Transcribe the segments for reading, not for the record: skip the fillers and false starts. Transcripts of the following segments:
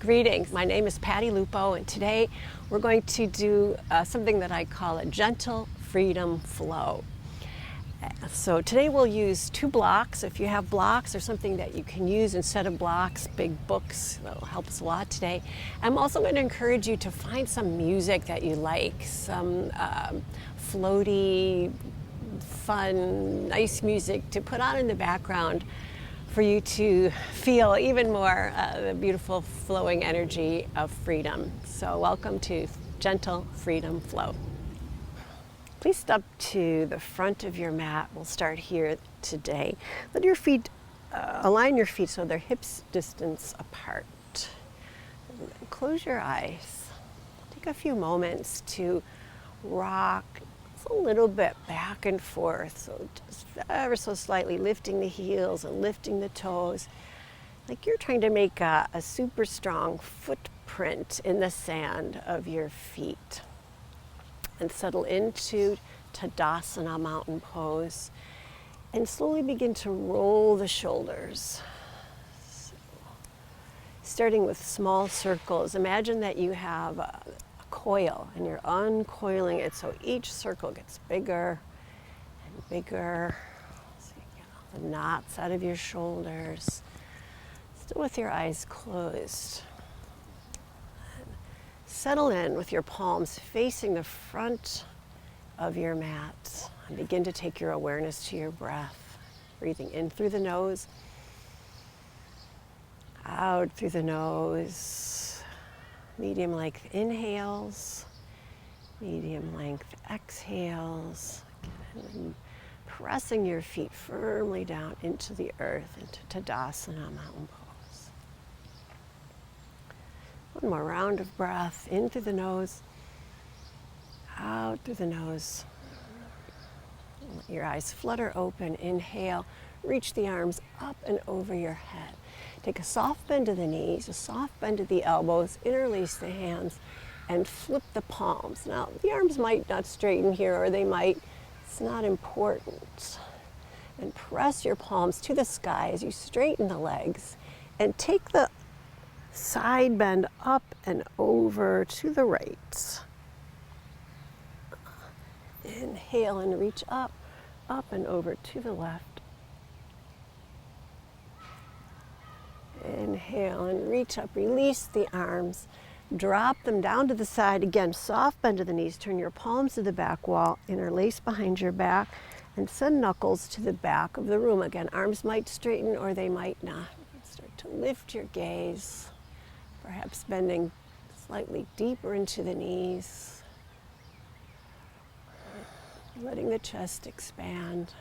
Greetings, my name is Patty Lupo, and today we're going to do something that I call a gentle freedom flow. So today we'll use 2 blocks. If you have blocks or something that you can use instead of blocks, big books, that'll help us a lot today. I'm also going to encourage you to find some music that you like, some floaty, fun, nice music to put on in the background for you to feel even more the beautiful flowing energy of freedom. So welcome to Gentle Freedom Flow. Please step to the front of your mat. We'll start here today. Let your feet, align your feet so they're hips distance apart. Close your eyes. Take a few moments to rock a little bit back and forth, so just ever so slightly lifting the heels and lifting the toes, like you're trying to make a super strong footprint in the sand of your feet. And settle into Tadasana, mountain pose, and slowly begin to roll the shoulders. So, starting with small circles, imagine that you have a coil and you're uncoiling it so each circle gets bigger and bigger. So you get all the knots out of your shoulders, still with your eyes closed. And settle in with your palms facing the front of your mat and begin to take your awareness to your breath, breathing in through the nose, out through the nose. Medium length inhales, medium length exhales, and pressing your feet firmly down into the earth, into Tadasana, mountain pose. One more round of breath, in through the nose, out through the nose. Let your eyes flutter open, inhale, reach the arms up and over your head. Take a soft bend to the knees, a soft bend to the elbows, interlace the hands, and flip the palms. Now, the arms might not straighten here, or they might. It's not important. And press your palms to the sky as you straighten the legs, and take the side bend up and over to the right. Inhale and reach up and over to the left. Inhale and reach up, release the arms, drop them down to the side. Again, soft bend to the knees, turn your palms to the back wall, interlace behind your back, and send knuckles to the back of the room. Again, arms might straighten or they might not. Start to lift your gaze, perhaps bending slightly deeper into the knees, letting the chest expand.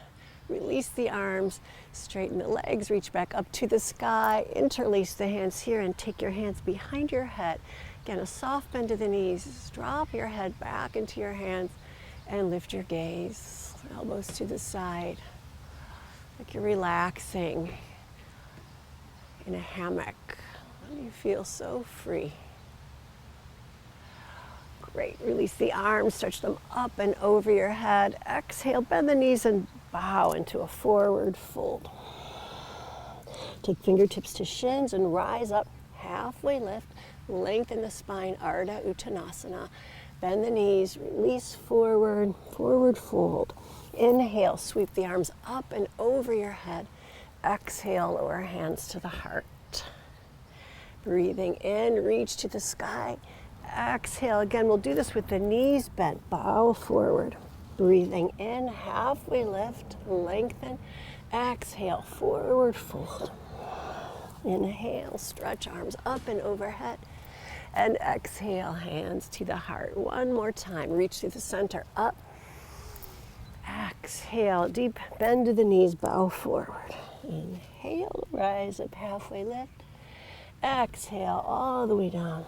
Release the arms, straighten the legs, reach back up to the sky, interlace the hands here and take your hands behind your head. Again, a soft bend to the knees, drop your head back into your hands and lift your gaze, elbows to the side, like you're relaxing in a hammock. You feel so free. Great, release the arms, stretch them up and over your head. Exhale, bend the knees and bow into a forward fold. Take fingertips to shins and rise up, halfway lift, lengthen the spine, Ardha Uttanasana. Bend the knees, release forward, forward fold. Inhale, sweep the arms up and over your head. Exhale, lower hands to the heart. Breathing in, reach to the sky. Exhale, again, we'll do this with the knees bent, bow forward. Breathing in, halfway lift, lengthen. Exhale, forward fold. Inhale, stretch arms up and overhead. And exhale, hands to the heart. One more time, reach to the center, up. Exhale, deep bend to the knees, bow forward. Inhale, rise up, halfway lift. Exhale, all the way down.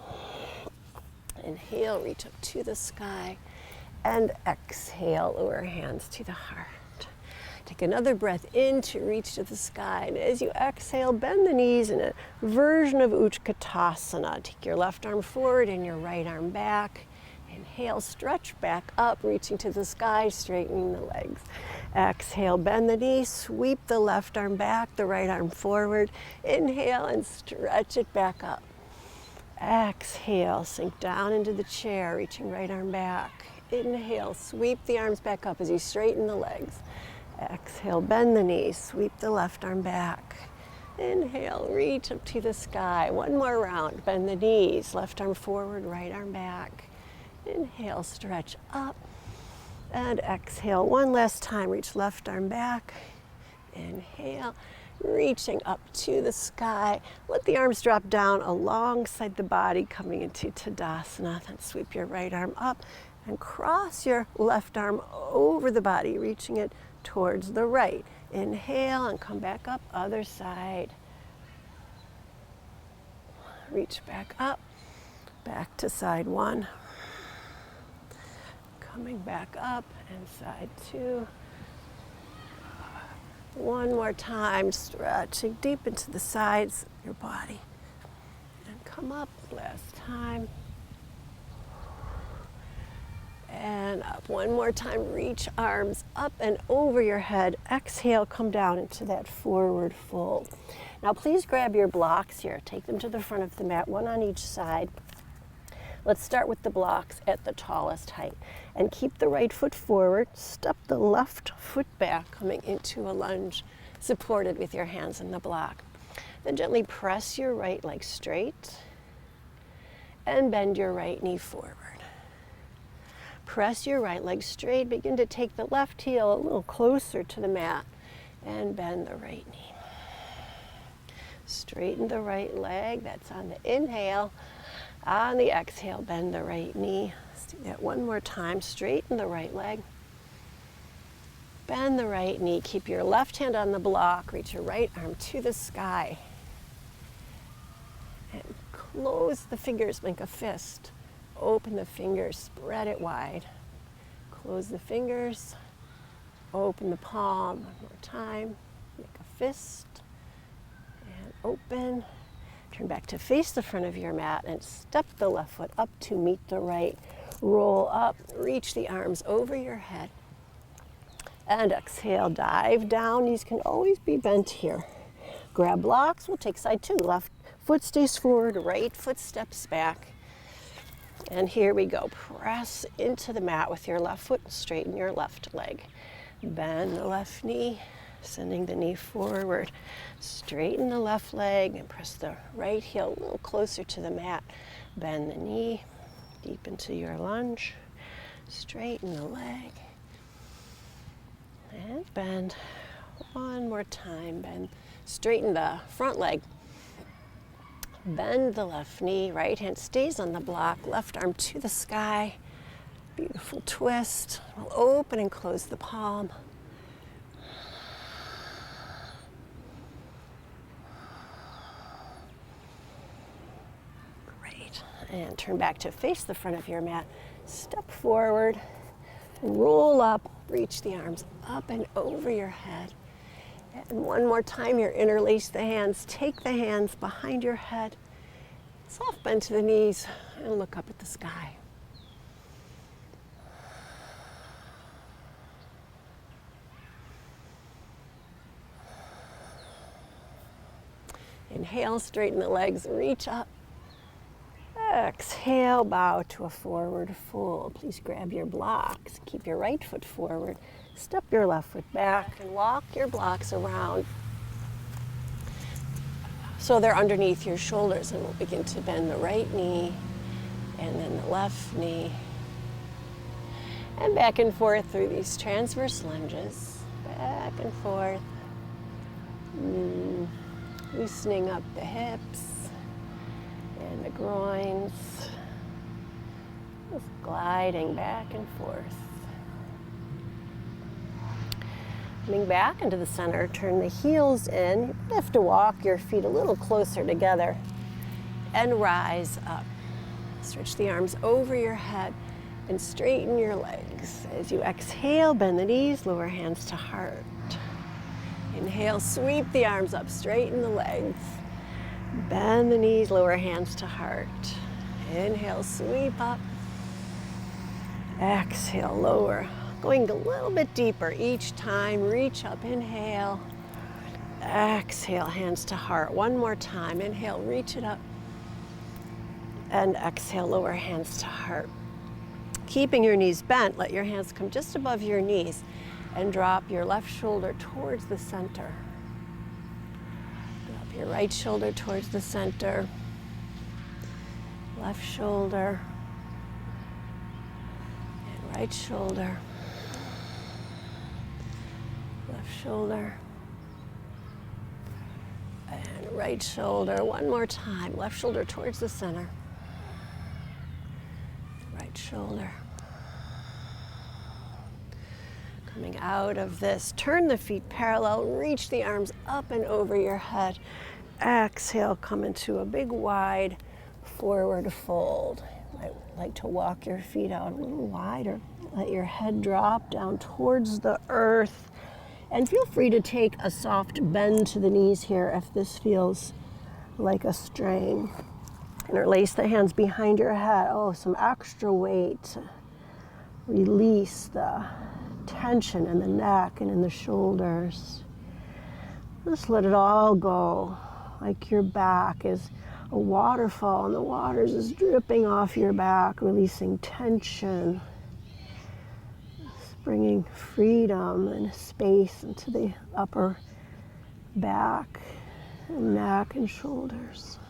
Inhale, reach up to the sky, and exhale, lower hands to the heart. Take another breath in to reach to the sky, and as you exhale, bend the knees in a version of Utkatasana. Take your left arm forward and your right arm back. Inhale, stretch back up, reaching to the sky, straightening the legs. Exhale, bend the knee, sweep the left arm back, the right arm forward. Inhale and stretch it back up. Exhale, sink down into the chair, reaching right arm back. Inhale, sweep the arms back up as you straighten the legs. Exhale, bend the knees, sweep the left arm back. Inhale, reach up to the sky. One more round, bend the knees, left arm forward, right arm back. Inhale, stretch up. And exhale, one last time, reach left arm back. Inhale, reaching up to the sky. Let the arms drop down alongside the body, coming into Tadasana. Then sweep your right arm up and cross your left arm over the body, reaching it towards the right. Inhale and come back up, other side. Reach back up, back to side one. Coming back up and side two. One more time, stretching deep into the sides of your body. And come up, last time. And up, one more time, reach arms up and over your head. Exhale, come down into that forward fold. Now please grab your blocks here, take them to the front of the mat, one on each side. Let's start with the blocks at the tallest height. And keep the right foot forward, step the left foot back, coming into a lunge, supported with your hands in the block. Then gently press your right leg straight and bend your right knee forward. Press your right leg straight, begin to take the left heel a little closer to the mat and bend the right knee. Straighten the right leg, that's on the inhale. On the exhale, bend the right knee. Let's do that one more time. Straighten the right leg. Bend the right knee. Keep your left hand on the block. Reach your right arm to the sky. And close the fingers, make a fist. Open the fingers, spread it wide. Close the fingers. Open the palm. One more time. Make a fist. And open. Turn back to face the front of your mat and step the left foot up to meet the right. Roll up, reach the arms over your head. And exhale, dive down. Knees can always be bent here. Grab blocks, we'll take side two. Left foot stays forward, right foot steps back. And here we go. Press into the mat with your left foot and straighten your left leg. Bend the left knee. Sending the knee forward, straighten the left leg and press the right heel a little closer to the mat. Bend the knee deep into your lunge, straighten the leg, and bend. One more time, bend. Straighten the front leg. Bend the left knee, right hand stays on the block, left arm to the sky. Beautiful twist. We'll open and close the palm. And turn back to face the front of your mat. Step forward, roll up, reach the arms up and over your head. And one more time here, interlace the hands. Take the hands behind your head. Soft bend to the knees and look up at the sky. Inhale, straighten the legs, reach up. Exhale, bow to a forward fold. Please grab your blocks. Keep your right foot forward. Step your left foot back and walk your blocks around so they're underneath your shoulders, and we'll begin to bend the right knee and then the left knee. And back and forth through these transverse lunges. Back and forth. Loosening up the hips and the groins, just gliding back and forth. Coming back into the center, turn the heels in. You have to walk your feet a little closer together and rise up. Stretch the arms over your head and straighten your legs. As you exhale, bend the knees, lower hands to heart. Inhale, sweep the arms up, straighten the legs. Bend the knees, lower hands to heart. Inhale, sweep up. Exhale, lower. Going a little bit deeper each time. Reach up, inhale. Exhale, hands to heart. One more time. Inhale, reach it up. And exhale, lower hands to heart. Keeping your knees bent, let your hands come just above your knees and drop your left shoulder towards the center. Drop your right shoulder towards the center. Left shoulder and right shoulder. Left shoulder and right shoulder. One more time. Left shoulder towards the center. Right shoulder. Coming out of this, turn the feet parallel, reach the arms up and over your head. Exhale, come into a big wide forward fold. I like to walk your feet out a little wider. Let your head drop down towards the earth. And feel free to take a soft bend to the knees here if this feels like a strain. Interlace the hands behind your head. Oh, some extra weight. Release the tension in the neck and in the shoulders. Just let it all go, like your back is a waterfall and the water is dripping off your back, releasing tension, bringing freedom and space into the upper back and neck and shoulders.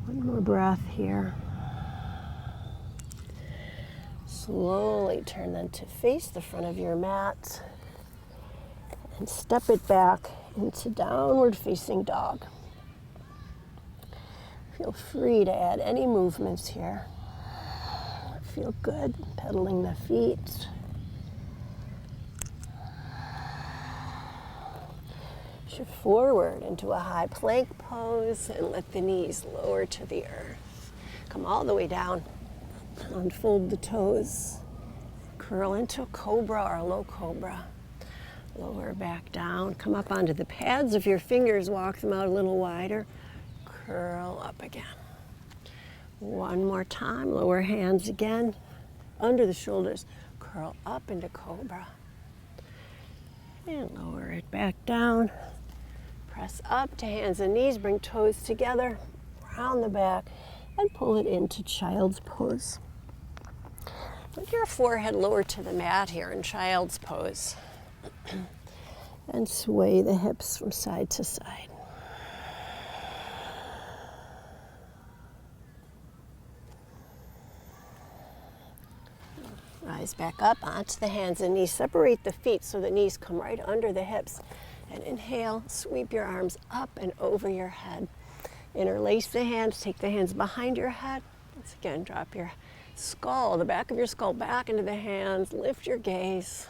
One more breath here. Slowly turn then to face the front of your mat and step it back into downward facing dog. Feel free to add any movements here. Feel good pedaling the feet. Shift forward into a high plank pose and let the knees lower to the earth. Come all the way down. Unfold the toes. Curl into a cobra or a low cobra. Lower back down. Come up onto the pads of your fingers. Walk them out a little wider. Curl up again. One more time. Lower hands again. Under the shoulders. Curl up into cobra. And lower it back down. Press up to hands and knees. Bring toes together. Round the back. And pull it into child's pose. Put your forehead lower to the mat here in child's pose. And sway the hips from side to side. Rise back up onto the hands and knees. Separate the feet so the knees come right under the hips. And inhale, sweep your arms up and over your head. Interlace the hands, take the hands behind your head. Once again, drop your skull, the back of your skull back into the hands. Lift your gaze.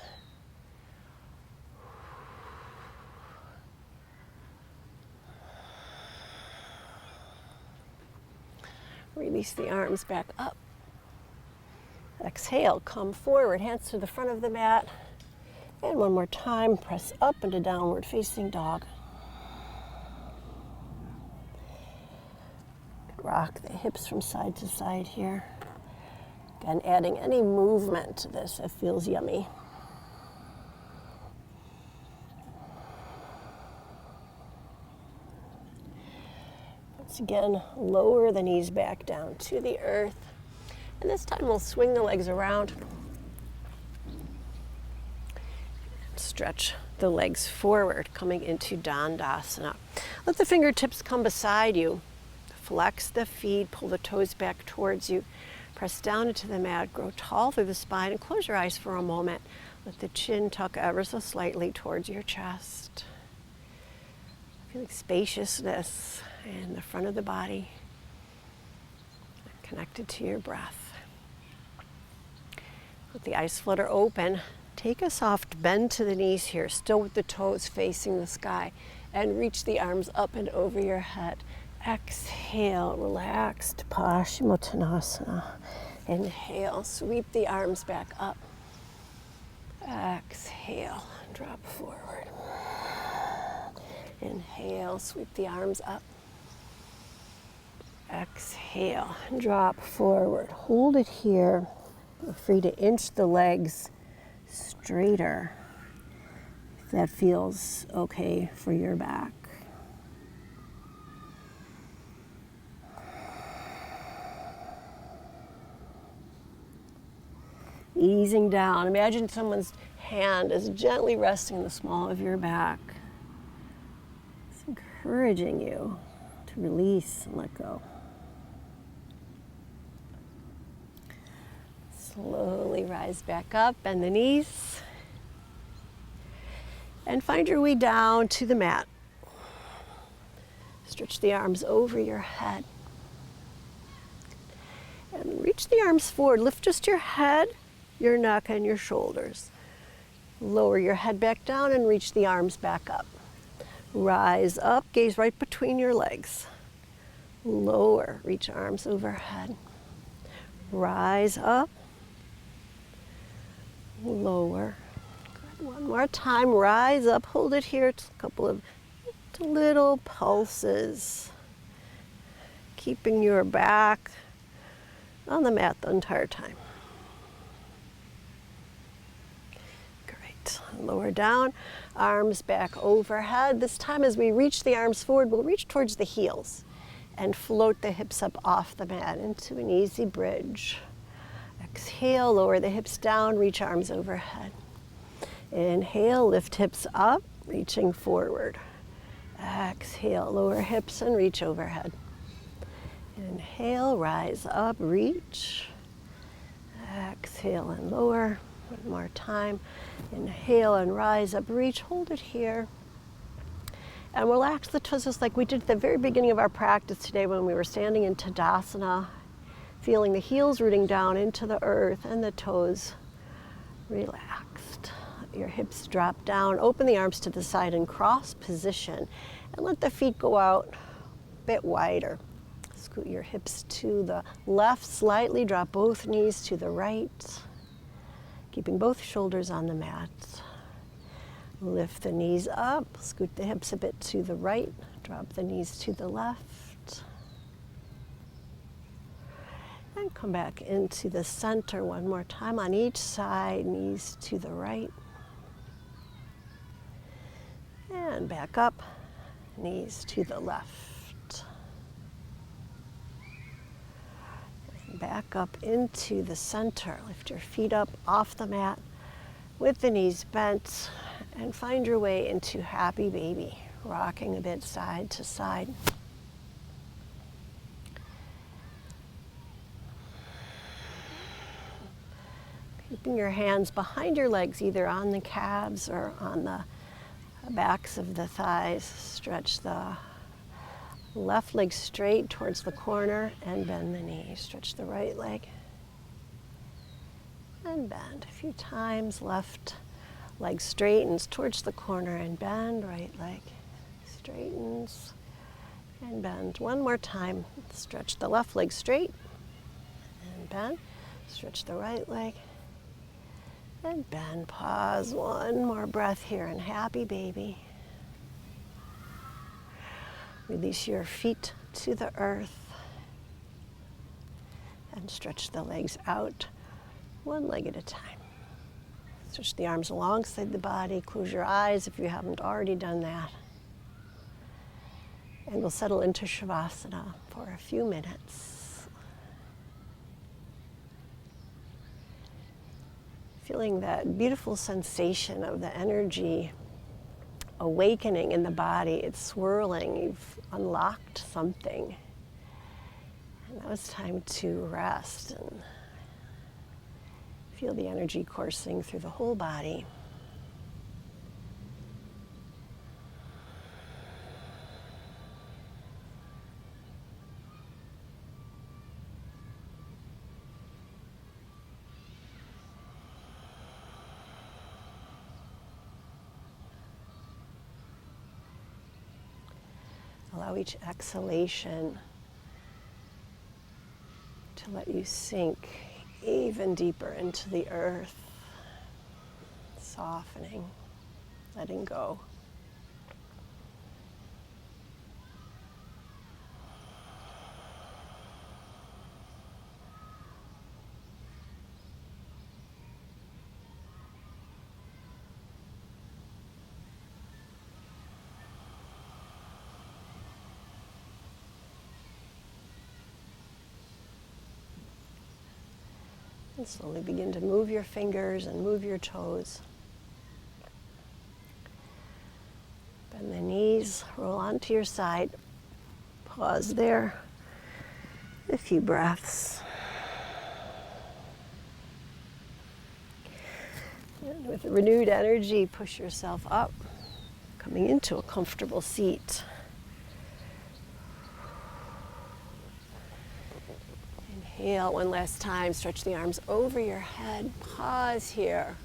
Release the arms back up. Exhale, come forward, hands to the front of the mat. And one more time, press up into downward facing dog. Rock the hips from side to side here. Again, adding any movement to this if it feels yummy. Once again, lower the knees back down to the earth. And this time we'll swing the legs around. Stretch the legs forward, coming into Dandasana. Let the fingertips come beside you. Flex the feet, pull the toes back towards you. Press down into the mat, grow tall through the spine, and close your eyes for a moment. Let the chin tuck ever so slightly towards your chest. Feeling spaciousness in the front of the body, connected to your breath. With the eyes flutter open, take a soft bend to the knees here, still with the toes facing the sky, and reach the arms up and over your head. Exhale, relaxed Paschimottanasana. Inhale, sweep the arms back up. Exhale, drop forward. Inhale, sweep the arms up. Exhale, drop forward. Hold it here. Feel free to inch the legs straighter if that feels okay for your back. Easing down. Imagine someone's hand is gently resting in the small of your back. It's encouraging you to release and let go. Slowly rise back up, bend the knees, and find your way down to the mat. Stretch the arms over your head. And reach the arms forward. Lift just your head, your neck, and your shoulders. Lower your head back down and reach the arms back up. Rise up, gaze right between your legs. Lower, reach arms overhead. Rise up. Lower. Good. One more time, rise up, hold it here. It's a couple of little pulses. Keeping your back on the mat the entire time. Great. Lower down, arms back overhead. This time as we reach the arms forward, we'll reach towards the heels and float the hips up off the mat into an easy bridge. Exhale, lower the hips down, reach arms overhead. Inhale, lift hips up, reaching forward. Exhale, lower hips and reach overhead. Inhale, rise up, reach. Exhale and lower. One more time. Inhale and rise up, reach. Hold it here. And relax the toes just like we did at the very beginning of our practice today when we were standing in Tadasana. Feeling the heels rooting down into the earth and the toes relaxed. Let your hips drop down. Open the arms to the side in cross position and let the feet go out a bit wider. Scoot your hips to the left slightly. Drop both knees to the right. Keeping both shoulders on the mat. Lift the knees up. Scoot the hips a bit to the right. Drop the knees to the left. And come back into the center one more time on each side, knees to the right. And back up, knees to the left. And back up into the center. Lift your feet up off the mat with the knees bent and find your way into happy baby, rocking a bit side to side. Keeping your hands behind your legs, either on the calves or on the backs of the thighs. Stretch the left leg straight towards the corner and bend the knee. Stretch the right leg and bend. A few times, left leg straightens towards the corner and bend. Right leg straightens and bend. One more time. Stretch the left leg straight and bend. Stretch the right leg. And bend, pause, one more breath here in happy baby. Release your feet to the earth and stretch the legs out, one leg at a time. Stretch the arms alongside the body, close your eyes if you haven't already done that. And we'll settle into Shavasana for a few minutes. Feeling that beautiful sensation of the energy awakening in the body. It's swirling. You've unlocked something. And now it's time to rest and feel the energy coursing through the whole body. Allow each exhalation to let you sink even deeper into the earth, softening, letting go. And slowly begin to move your fingers and move your toes. Bend the knees, roll onto your side. Pause there. A few breaths. And with renewed energy, push yourself up, coming into a comfortable seat. Inhale one last time, stretch the arms over your head. Pause here.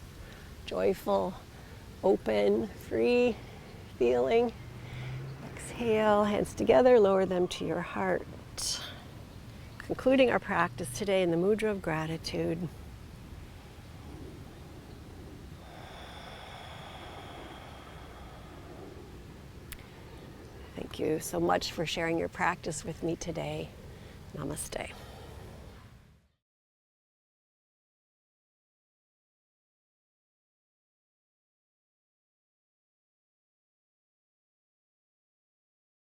Joyful, open, free feeling. Exhale, hands together, lower them to your heart. Concluding our practice today in the mudra of gratitude. Thank you so much for sharing your practice with me today. Namaste.